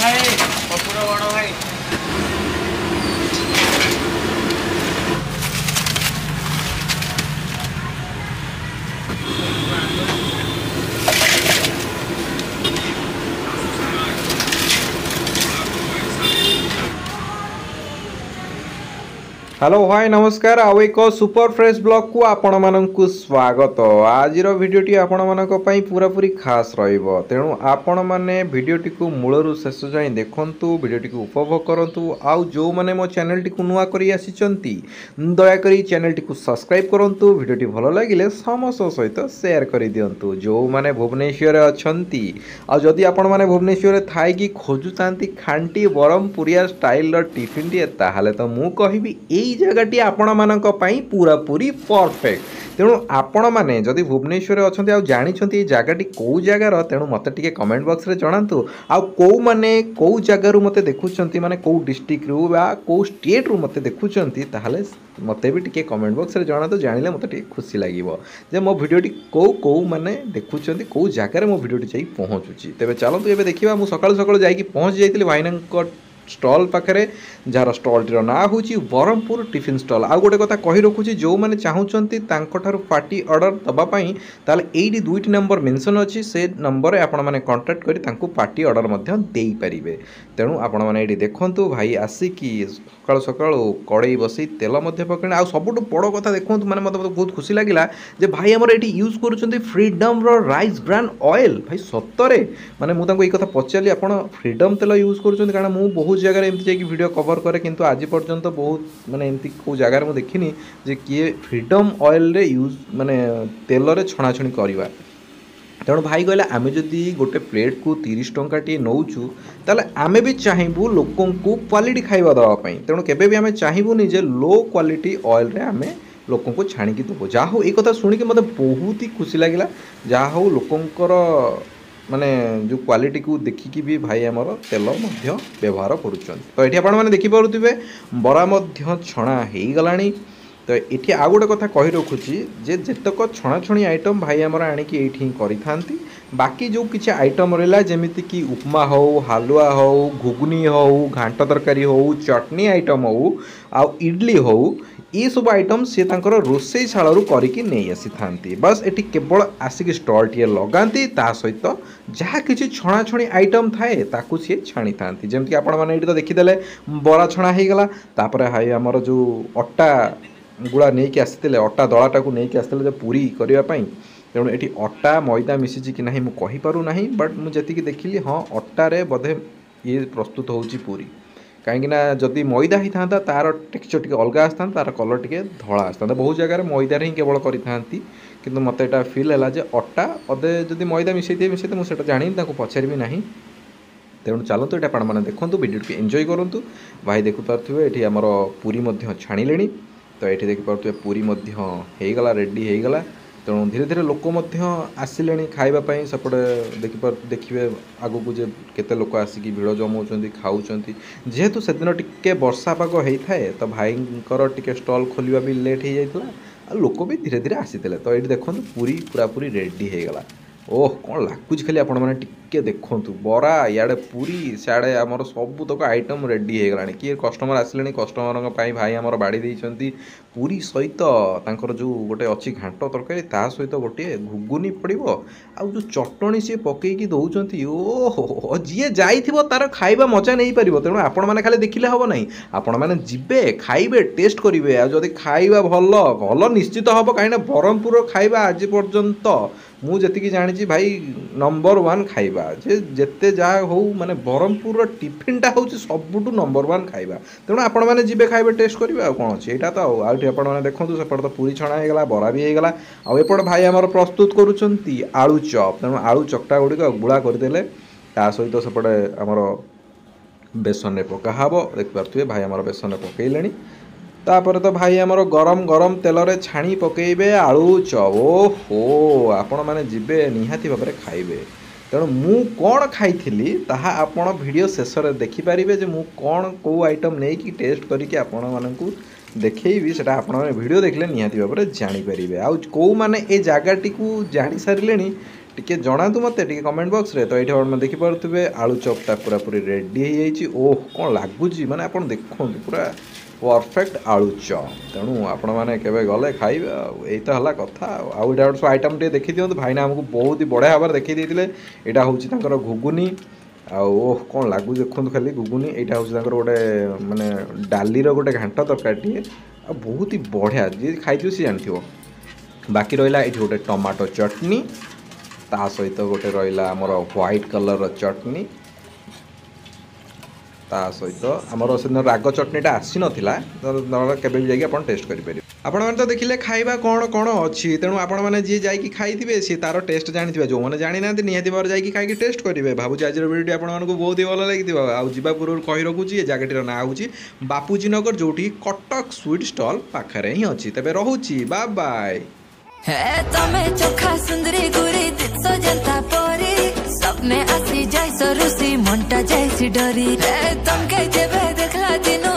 भाई पपुर बड़ भाई हेलो भाई नमस्कार आउ एक सुपर फ्रेश ब्लॉग को आपण मानक स्वागत आज भिडटी आपण मानक पूरा पूरी खास रहिबो तेणु आपण माने भिडटी को मूलरू शेष जाए देखंतु भिडटी को उपभोग करंतु आउ जो माने मो चैनल टी को नुआ करी आसीचंती दया करी चैनल टी को सब्सक्राइब करंतु भिडटी भलो लागिले समस्त सहित शेयर करि दियंतु जो माने भुवनेश्वर अछंती आ जदि आपण माने भुवनेश्वर थाई कि खोजुतांती खांटी बरमपुरिया स्टाइल रो टिफिन टी ताहाले तो मु कहिबी एई जगहटी आपण मानक पई पूरा पूरी परफेक्ट तेणु आपण माने जदि भुवनेश्वर अछंती आ जानिछंती जगहटी को जगार तेणु मते टिके कमेंट बॉक्स रे जणांतु आ को माने को जगारु मते देखुछंती माने को डिस्ट्रिक्ट रु बा को स्टेट रु मते देखुछंती ताहाले मते भी टिके कमेंट बॉक्स रे जणांतु जानिले मते टिके खुशी लागिवो जे मो भिडियोटी को माने देखुछंती को जगार मो भिडियोटी जाई पहुंचुची तेबे चलंतु एबे देखिबा मु सकाळ सकाळ जाई कि पहुंच जाईतिली भाईनक स्टॉल पाखे जार स्टॉल टीर ना हूँ बरमपुर टिफिन स्टॉल आ गोटे कथा कही रखुची जो मैंने चाहूँगी पार्टी ऑर्डर दवापाई ताल एटी दुईटी नंबर मेंशन अच्छी से नंबर आपण मैंने कांटेक्ट करी पार्टी ऑर्डर दे पारे तेणु आपण मैंने ये देखु भाई आसिकी सकाल सकाल कड़े बसई तेल पकड़े आ सब बड़ कथा देखो मैंने मतलब बहुत खुशी लगे जे भाई आमर ये यूज कर फ्रीडम राइस ब्रांड ऑयल भाई सतरे माने मुझे ये कथा पचारि आप फ्रीडम तेल यूज कर कारण मुझे बहुत जगह एमती जाकि वीडियो कवर करे किंतु आज पर्यंत बहुत माने एमती को जगह मुझे देखनी जे किए फ्रीडम ऑयल रे यूज माने तेल रे छणाछणी करवा तेणु भाई कहले आमे जदि गोटे प्लेट को 30 टंका टी नौचु ताले आमे भी चाहबू लोकों को क्वालिटी खाइबा दवाई तेणु केबे भी आमे चाहबूनी जे लो क्वालिटी ऑयल रे आमे लोकों को छाणिकी देबो जा हो एक कथा सुनिक मते बहुत ही खुशी लागिला जा हो लोकंकर माने जो क्वालिटी को देखिकी भी भाई आमर तेल व्यवहार करुँच तो ये आपने देखिपे बरा छणा हो गलानी तो ये आ गोटे कथा कही रखुची जे जेतक छणाछणी आइटम भाई आमर आणिकी एठी करिथांती बाकी जो किसी आइटम रहा जमीती कि उपमा हो हालुआ हो घुगनी हो घांट तरकारी हो चटनी आइटम हो आ इडली हो ये सब आइटम सी रोसई शालू करके नहीं आसी था बस ये केवल आसिक स्टॉल टी लगाती सहित जहाँ किसी छणाछणी आइटम थाए ताकू सी छाणी था जमीक आपने तो देखीदे बरा छणा हो गला हाई आमर जो अटा गुड़ा नहीं आसी अटा दलाटा को नहीं आसते जो पूरी करने तेणु ये अटा मैदा मिसी कि नहीं मुझे ना बट मुझे देखिली हाँ अटारे बोधे ये प्रस्तुत हो पूरी कहीं जदि मैदा ही था तार टेक्सचर टी अलग आसता तार कलर टी धला आसता बहुत जगह मैदार ही केवल करती किंतु मत यहाँ फिल है जे अटा अदे जदि मैदा मिसई मिसई मुझे जानी पचारि ना तेणु चलतु ये आपने देखो वीडियो टी एंजॉय करूँ भाई देखिपे ये आमर पूरी छाणिले तो ये देखिपे पूरी होगला रेडी होगला तेणु धीरे धीरे लोक आसिले खावाई सेपटे देखिए आगू को केते लोक आसिक भिड़ जमाऊँ खाऊँ जेहेतु से दिन टिके वर्षा पाग होता है तो भाई टिके स्टॉल खोलिया भी लेट हो जाता लोक भी धीरे धीरे आसी तो ये देखो पूरी पूरा पूरी रेडी होगला ओह कौन लगुच खाली आपण मैंने टिके देखु बरा इे पूरी सियाड़े आमर सब तक आइटम रेडी हो गलानी किए कस्टमर आसिले कस्टमर भाई आमर बाड़ी देइछंती पूरी सहित तांकर जो गोटे अच्छी घांट तरकारी ता सहित गोटे घुगुनी पड़ो आ जो चटणी सी पकईकी दौरान ओहो जी जाइथिबो तार खाइबा मजा नहीं पार तेणु आपण मैंने खाली देखिले हम ना आपण मैंने जिबे खाइबे टेस्ट करेंगे आ जदि खाइबा भल भल निश्चित हम कहीं ब्रह्मपुर खाइबा आज पर्यंत मुझे जानी भाई नंबर 1 खाइबा जेते जहाँ हो माने ब्रह्मपुर टिफिनटा हूँ सबुठू नंबर 1 खाइबा तेणु आपण मैंने जी खाइबे टेस्ट करेंगे आ कौन अच्छे यहाँ तो आपने देखो सेपटे तो पूरी छणा होगा बरा भी होगा आउट भाई आमर प्रस्तुत करुँच आलू चप तेणु आलू चकटा गुड़िक गुड़ा करदे सहित सेपटे आमर बेसन में पकाब देखिपे भाई आमर बेसन में पकईले तापर तो भाई आमर गरम गरम तेल रे छाणी पकेबे आलू चप ओहो आपण मैंने जीवे निहाती भाव में खाइबे तेणु मु कौन खाई ताहा आपण वीडियो शेष में देखिपारे जे मु कौन को आइटम नहीं कि टेस्ट करके आपण मानकु ଦେଖେଇବି ସେଟା ଆପଣମାନେ ଭିଡ଼ିଓ ଦେଖିଲେ ନିହାତି ଭାବରେ ଜାଣିପାରିବେ। ଆଉ କେଉଁମାନେ ଏ ଜାଗାଟିକୁ ଜାଣି ସାରିଲେଣି ଟିକେ ଜଣାନ୍ତୁ ମୋତେ ଟିକେ କମେଣ୍ଟ ବକ୍ସରେ। ତ ଏଇଠି ଆପଣ ଦେଖିପାରୁଥିବେ ଆଳୁ ଚପ୍ଟା ପୁରାପୁରି ରେଡ଼ି ହେଇଯାଇଛି। ଓହ କ'ଣ ଲାଗୁଛି ମାନେ ଆପଣ ଦେଖନ୍ତୁ ପୁରା ପରଫେକ୍ଟ ଆଳୁ ଚପ୍। ତେଣୁ ଆପଣମାନେ କେବେ ଗଲେ ଖାଇବେ ଆଉ ଏଇ ତ ହେଲା କଥା। ଆଉ ଏଇଟା ଗୋଟେ ସବୁ ଆଇଟମ୍ ଟିକେ ଦେଖିଦିଅନ୍ତୁ। ଭାଇନା ଆମକୁ ବହୁତ ବଢ଼ିଆ ଭାବରେ ଦେଖେଇ ଦେଇଥିଲେ। ଏଇଟା ହେଉଛି ତାଙ୍କର ଘୁଗୁନି। ଆଉ ଓହ କ'ଣ ଲାଗୁଛି ଦେଖନ୍ତୁ ଖାଲି ଘୁଗୁନି। ଏଇଟା ହେଉଛି ତାଙ୍କର ଗୋଟେ ମାନେ ଡାଲିର ଗୋଟେ ଘାଣ୍ଟ ତରକାରୀଟିଏ ଆଉ ବହୁତ ହି ବଢ଼ିଆ। ଯିଏ ଖାଇଥିବ ସିଏ ଜାଣିଥିବ। ବାକି ରହିଲା ଏଇଠି ଗୋଟେ ଟମାଟୋ ଚଟନି, ତା ସହିତ ଗୋଟେ ରହିଲା ଆମର ହ୍ୱାଇଟ୍ କଲର୍ର ଚଟନି, ତା ସହିତ ଆମର ସେଦିନ ରାଗ ଚଟନିଟା ଆସିନଥିଲା। କେବେ ବି ଯାଇକି ଆପଣ ଟେଷ୍ଟ କରିପାରିବେ। ଆପଣମାନେ ତ ଦେଖିଲେ ଖାଇବା କ'ଣ କ'ଣ ଅଛି। ତେଣୁ ଆପଣମାନେ ଯିଏ ଯାଇକି ଖାଇଥିବେ ସିଏ ତାର ଟେଷ୍ଟ ଜାଣିଥିବେ। ଯେଉଁମାନେ ଜାଣିନାହାନ୍ତି ନିହାତି ଭାବରେ ଯାଇକି ଖାଇକି ଟେଷ୍ଟ କରିବେ। ଭାବୁଛି ଆଜିର ଭିଡ଼ିଓଟି ଆପଣମାନଙ୍କୁ ବହୁତ ହି ଭଲ ଲାଗିଥିବ। ଆଉ ଯିବା ପୂର୍ବରୁ କହି ରଖୁଛି ଏ ଜାଗାଟିର ନାଁ ହେଉଛି ବାପୁଜୀ ନଗର, ଯେଉଁଠି କଟକ ସୁଇଟ୍ ଷ୍ଟଲ୍ ପାଖରେ ହିଁ ଅଛି। ତେବେ ରହୁଛି, ବାଏ ବାଏ। ତମେ ଚୋଖା ସୁନ୍ଦରୀ ଗୁରି ଦିଶ ଜନ୍ତା ପରି ସପନେ ଆସି ଯାଇ ସରୁସି ମନଟା ଯାଇସି ଡରି ତମକେ ଯେବେ ଦେଖଲା ଦିନୁ